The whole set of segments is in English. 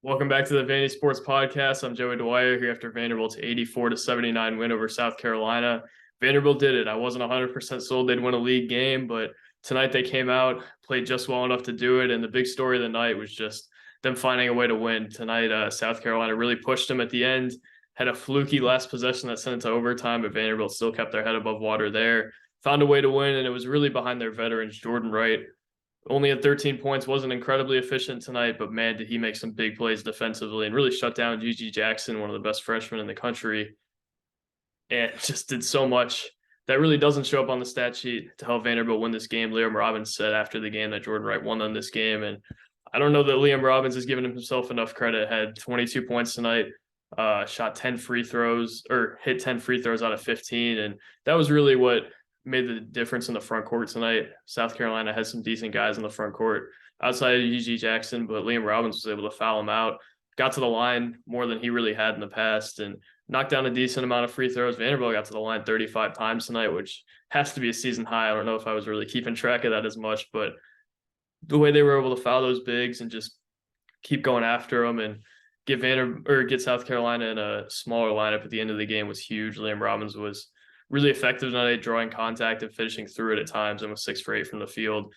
Welcome back to the Vandy Sports Podcast. I'm Joey Dwyer here after Vanderbilt's 84-79 win over South Carolina. Vanderbilt did it. I wasn't 100% sold they'd win a league game, but tonight they came out, played just well enough to do it. And the big story of the night was just them finding a way to win. Tonight, South Carolina really pushed them at the end, had a fluky last possession that sent it to overtime, but Vanderbilt still kept their head above water there. Found a way to win, and it was really behind their veterans. Jordan Wright only had 13 points, wasn't incredibly efficient tonight, but man, did he make some big plays defensively and really shut down G.G. Jackson, one of the best freshmen in the country, and just did so much that really doesn't show up on the stat sheet to help Vanderbilt win this game. Liam Robbins said after the game that Jordan Wright won them this game, and I don't know that Liam Robbins has given himself enough credit. Had 22 points tonight, shot 10 free throws or hit 10 free throws out of 15, and that was really what made the difference in the front court tonight. South Carolina has some decent guys in the front court outside of G.G. Jackson, but Liam Robbins was able to foul him out, got to the line more than he really had in the past, and knocked down a decent amount of free throws. Vanderbilt got to the line 35 times tonight, which has to be a season high. I don't know if I was really keeping track of that as much, but the way they were able to foul those bigs and just keep going after them and get South Carolina in a smaller lineup at the end of the game was huge. Liam Robbins was really effective tonight, drawing contact and finishing through it at times, and was 6 for 8 from the field.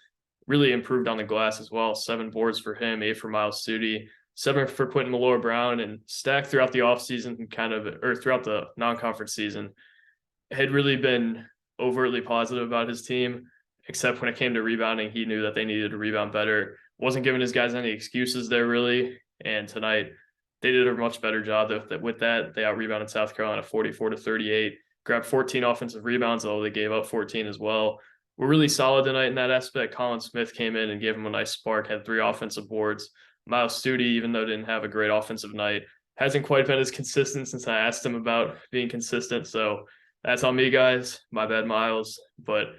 Really improved on the glass as well. 7 boards for him, 8 for Myles Stute, 7 for Quentin Malloy-Brown, and Stack throughout the offseason or throughout the non-conference season had really been overtly positive about his team, except when it came to rebounding. He knew that they needed to rebound better. Wasn't giving his guys any excuses there, really. And tonight, they did a much better job with that. They out-rebounded South Carolina 44-38. Grabbed 14 offensive rebounds, although they gave up 14 as well. We're really solid tonight in that aspect. Colin Smith came in and gave him a nice spark, had 3 offensive boards. Myles Stute, even though didn't have a great offensive night, hasn't quite been as consistent since I asked him about being consistent. So that's on me, guys. My bad, Myles. But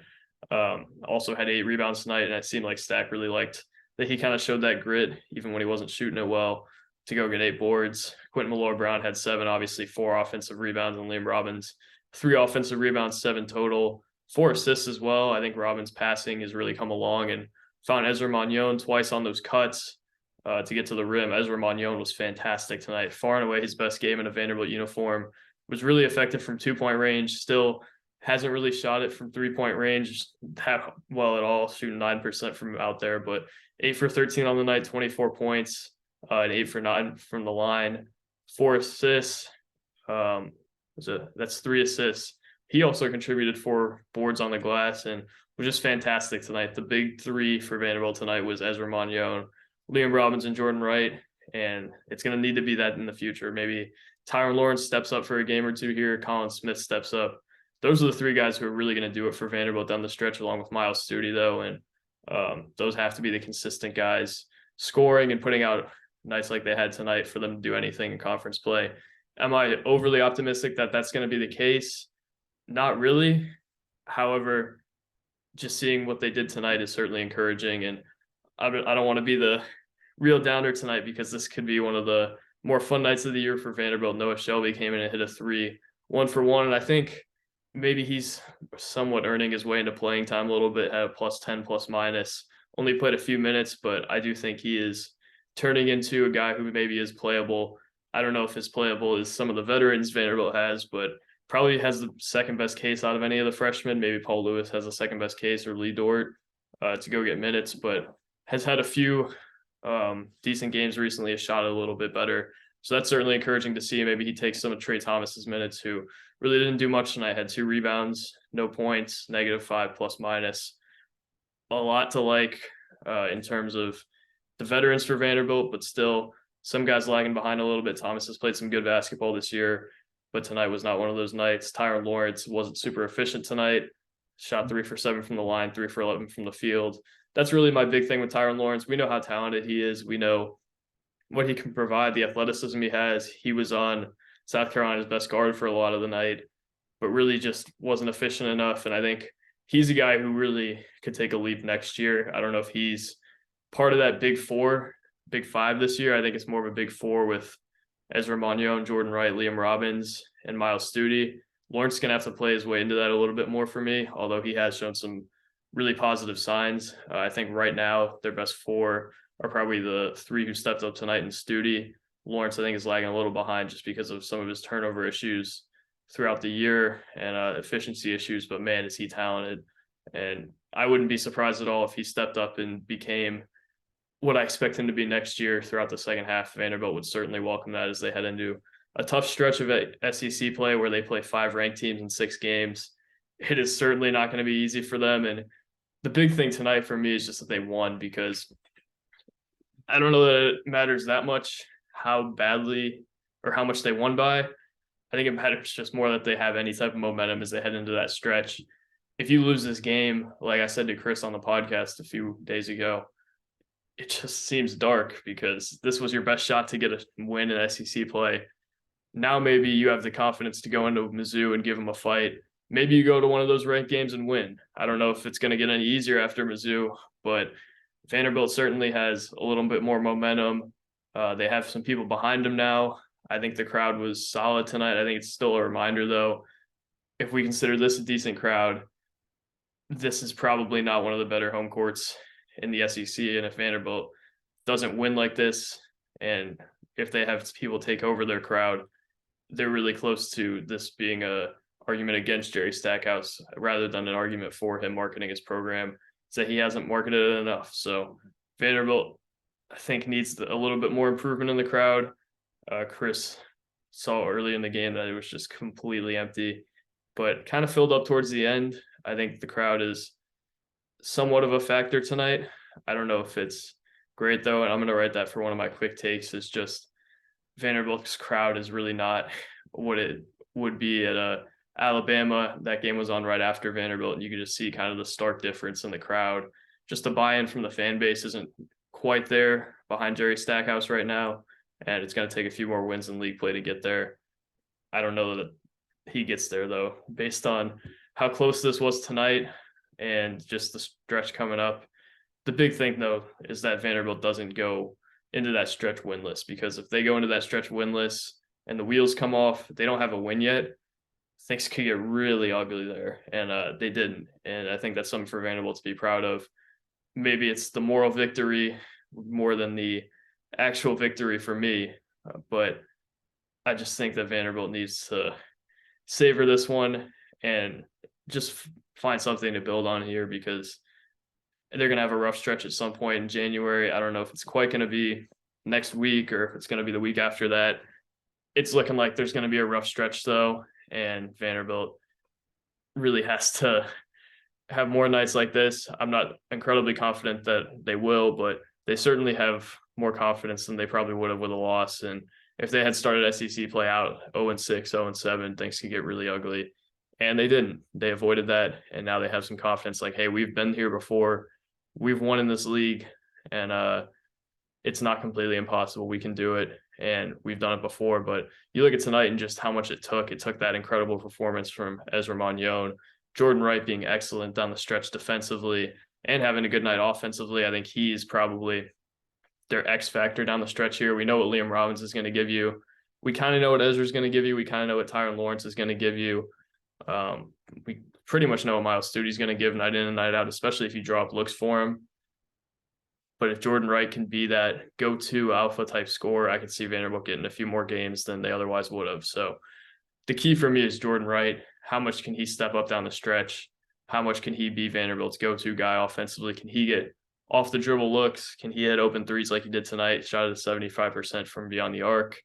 also had 8 rebounds tonight, and it seemed like Stack really liked that he kind of showed that grit, even when he wasn't shooting it well, to go get 8 boards. Quentin Malloy-Brown had 7, obviously 4 offensive rebounds, and Liam Robbins 3 offensive rebounds, 7 total, 4 assists as well. I think Robbins' passing has really come along and found Ezra Manjon twice on those cuts to get to the rim. Ezra Manjon was fantastic tonight, far and away his best game in a Vanderbilt uniform. Was really effective from 2-point range. Still hasn't really shot it from 3-point range that well at all, shooting 9% from out there, but 8 for 13 on the night, 24 points, and 8 for 9 from the line, 4 assists. That's 3 assists. He also contributed 4 boards on the glass and was just fantastic tonight. The big 3 for Vanderbilt tonight was Ezra Manjon, Liam Robbins, and Jordan Wright, and it's going to need to be that in the future. Maybe Tyrin Lawrence steps up for a game or 2 here. Colin Smith steps up. Those are the 3 guys who are really going to do it for Vanderbilt down the stretch, along with Myles Stute, though, and those have to be the consistent guys scoring and putting out nights like they had tonight for them to do anything in conference play. Am I overly optimistic that that's going to be the case? Not really. However, just seeing what they did tonight is certainly encouraging. And I don't want to be the real downer tonight, because this could be one of the more fun nights of the year for Vanderbilt. Noah Shelby came in and hit a 3, 1 for 1. And I think maybe he's somewhat earning his way into playing time a little bit, at a +10, ±. Only played a few minutes, but I do think he is turning into a guy who maybe is playable. I don't know if as playable as some of the veterans Vanderbilt has, but probably has the second best case out of any of the freshmen. Maybe Paul Lewis has the second best case, or Lee Dort to go get minutes, but has had a few decent games recently, has shot a little bit better. So that's certainly encouraging to see. Maybe he takes some of Trey Thomas's minutes, who really didn't do much tonight. Had 2 rebounds, no points, -5 ±. A lot to like in terms of the veterans for Vanderbilt, but still some guys lagging behind a little bit. Thomas has played some good basketball this year, but tonight was not one of those nights. Tyrin Lawrence wasn't super efficient tonight. Shot 3 for 7 from the line, 3 for 11 from the field. That's really my big thing with Tyrin Lawrence. We know how talented he is. We know what he can provide, the athleticism he has. He was on South Carolina's best guard for a lot of the night, but really just wasn't efficient enough. And I think he's a guy who really could take a leap next year. I don't know if he's part of that big 5 this year. I think it's more of a big 4 with Ezra Manjon, Jordan Wright, Liam Robbins, and Myles Stute. Lawrence is going to have to play his way into that a little bit more for me, although he has shown some really positive signs. I think right now their best 4 are probably the three who stepped up tonight. And Stute, Lawrence, I think, is lagging a little behind just because of some of his turnover issues throughout the year and efficiency issues. But man, is he talented. And I wouldn't be surprised at all if he stepped up and became what I expect him to be next year throughout the second half. Vanderbilt would certainly welcome that as they head into a tough stretch of SEC play where they play 5 ranked teams in 6 games. It is certainly not going to be easy for them. And the big thing tonight for me is just that they won, because I don't know that it matters that much how badly or how much they won by. I think it matters just more that they have any type of momentum as they head into that stretch. If you lose this game, like I said to Chris on the podcast a few days ago, it just seems dark because this was your best shot to get a win in SEC play. Now maybe you have the confidence to go into Mizzou and give them a fight. Maybe you go to one of those ranked games and win. I don't know if it's going to get any easier after Mizzou, but Vanderbilt certainly has a little bit more momentum. They have some people behind them now. I think the crowd was solid tonight. I think it's still a reminder, though, if we consider this a decent crowd, this is probably not one of the better home courts in the SEC. And if Vanderbilt doesn't win like this, and if they have people take over their crowd, they're really close to this being a argument against Jerry Stackhouse rather than an argument for him marketing his program. So he hasn't marketed it enough. So Vanderbilt, I think, needs a little bit more improvement in the crowd. Chris saw early in the game that it was just completely empty, but kind of filled up towards the end. I think the crowd is somewhat of a factor tonight. I don't know if it's great, though, and I'm going to write that for one of my quick takes. Is just Vanderbilt's crowd is really not what it would be at Alabama. That game was on right after Vanderbilt, and you could just see kind of the stark difference in the crowd. Just the buy-in from the fan base isn't quite there behind Jerry Stackhouse right now, and it's going to take a few more wins in league play to get there. I don't know that he gets there, though, based on how close this was tonight and just the stretch coming up. The big thing, though, is that Vanderbilt doesn't go into that stretch winless, because if they go into that stretch winless and the wheels come off, they don't have a win yet, things could get really ugly there. And they didn't. And I think that's something for Vanderbilt to be proud of. Maybe it's the moral victory more than the actual victory for me. But I just think that Vanderbilt needs to savor this one and just find something to build on here, because they're going to have a rough stretch at some point in January. I don't know if it's quite going to be next week or if it's going to be the week after that. It's looking like there's going to be a rough stretch, though, and Vanderbilt really has to have more nights like this. I'm not incredibly confident that they will, but they certainly have more confidence than they probably would have with a loss. And if they had started SEC play out 0-6, 0-7, things could get really ugly. And they didn't. They avoided that, and now they have some confidence like, hey, we've been here before. We've won in this league, and it's not completely impossible. We can do it, and we've done it before. But you look at tonight and just how much it took. It took that incredible performance from Ezra Manjon, Jordan Wright being excellent down the stretch defensively and having a good night offensively. I think he's probably their X factor down the stretch here. We know what Liam Robbins is going to give you. We kind of know what Ezra's going to give you. We kind of know what Tyrin Lawrence is going to give you. We pretty much know what Myles Stute is going to give night in and night out, especially if you draw up looks for him. But if Jordan Wright can be that go-to alpha type scorer, I could see Vanderbilt getting a few more games than they otherwise would have. So the key for me is Jordan Wright. How much can he step up down the stretch? How much can he be Vanderbilt's go-to guy offensively? Can he get off the dribble looks? Can he hit open threes like he did tonight? Shot at 75% from beyond the arc.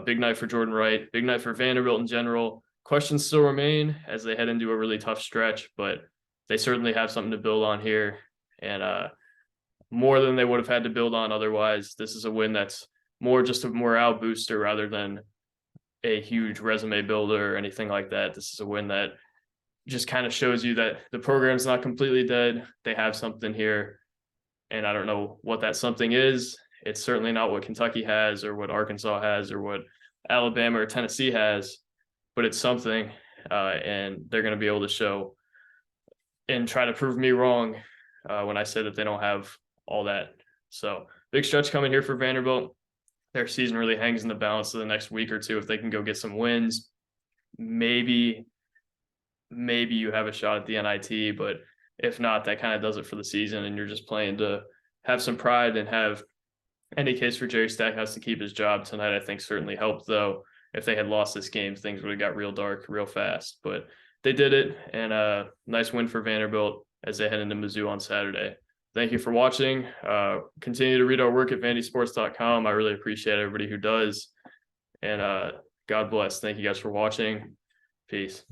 Big night for Jordan Wright. Big night for Vanderbilt in general. Questions still remain as they head into a really tough stretch, but they certainly have something to build on here, and more than they would have had to build on otherwise. This is a win that's more just a morale booster rather than a huge resume builder or anything like that. This is a win that just kind of shows you that the program's not completely dead. They have something here, and I don't know what that something is. It's certainly not what Kentucky has or what Arkansas has or what Alabama or Tennessee has, but it's something, and they're going to be able to show and try to prove me wrong when I say that they don't have all that. So big stretch coming here for Vanderbilt. Their season really hangs in the balance of the next week or two. If they can go get some wins, maybe you have a shot at the NIT, but if not, that kind of does it for the season, and you're just playing to have some pride and have any case for Jerry Stackhouse to keep his job tonight. I think certainly helped, though. If they had lost this game, things would have got real dark real fast. But they did it, and a nice win for Vanderbilt as they head into Mizzou on Saturday. Thank you for watching. Continue to read our work at vandysports.com. I really appreciate everybody who does. And God bless. Thank you guys for watching. Peace.